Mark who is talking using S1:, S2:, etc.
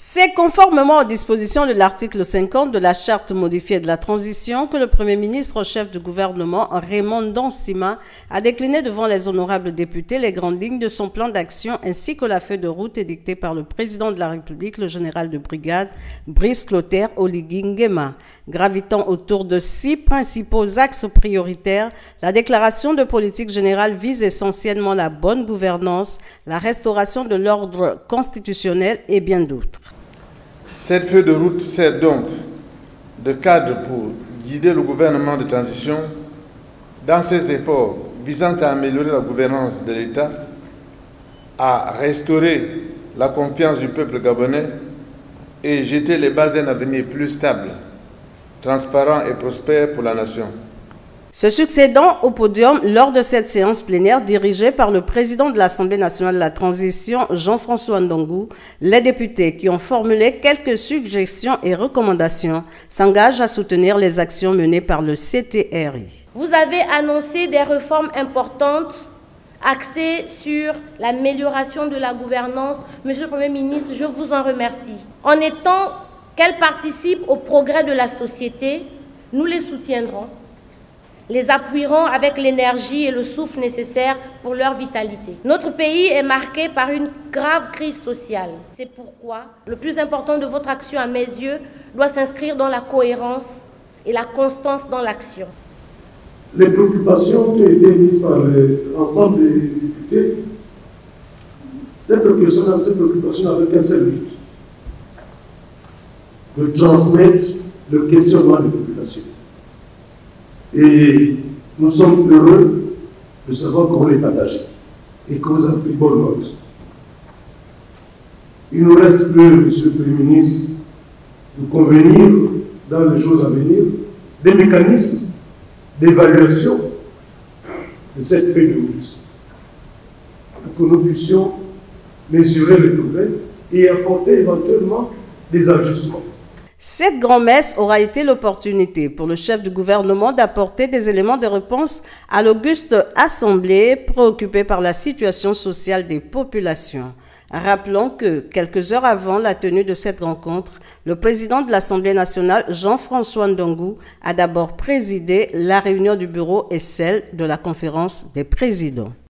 S1: C'est conformément aux dispositions de l'article 50 de la Charte modifiée de la transition que le Premier ministre chef du gouvernement, Raymond Ndong-Sima, a décliné devant les honorables députés les grandes lignes de son plan d'action ainsi que la feuille de route édictée par le président de la République, le général de brigade Brice Clotaire Oligui Nguema. Gravitant autour de 6 principaux axes prioritaires, la déclaration de politique générale vise essentiellement la bonne gouvernance, la restauration de l'ordre constitutionnel et bien d'autres.
S2: Cette feuille de route sert donc de cadre pour guider le gouvernement de transition dans ses efforts visant à améliorer la gouvernance de l'État, à restaurer la confiance du peuple gabonais et jeter les bases d'un avenir plus stable, transparent et prospère pour la nation.
S1: Se succédant au podium lors de cette séance plénière dirigée par le président de l'Assemblée nationale de la transition, Jean-François Ndongou, les députés qui ont formulé quelques suggestions et recommandations s'engagent à soutenir les actions menées par le CTRI.
S3: Vous avez annoncé des réformes importantes axées sur l'amélioration de la gouvernance. Monsieur le Premier ministre, je vous en remercie. En étant qu'elles participent au progrès de la société, nous les soutiendrons, les appuieront avec l'énergie et le souffle nécessaires pour leur vitalité. Notre pays est marqué par une grave crise sociale. C'est pourquoi le plus important de votre action, à mes yeux, doit s'inscrire dans la cohérence et la constance dans l'action.
S4: Les préoccupations qui ont été mises par l'ensemble des députés, ces préoccupations n'avaient qu'un seul but: de transmettre le questionnement des populations. Et nous sommes heureux de savoir qu'on les partage et que vous avez pris bonne note. Il nous reste plus, Monsieur le Premier ministre, de convenir dans les jours à venir des mécanismes d'évaluation de cette feuille de route pour que nous puissions mesurer les progrès et apporter éventuellement des ajustements.
S1: Cette grand-messe aura été l'opportunité pour le chef du gouvernement d'apporter des éléments de réponse à l'auguste assemblée préoccupée par la situation sociale des populations. Rappelons que, quelques heures avant la tenue de cette rencontre, le président de l'Assemblée nationale, Jean-François Ndongou, a d'abord présidé la réunion du bureau et celle de la conférence des présidents.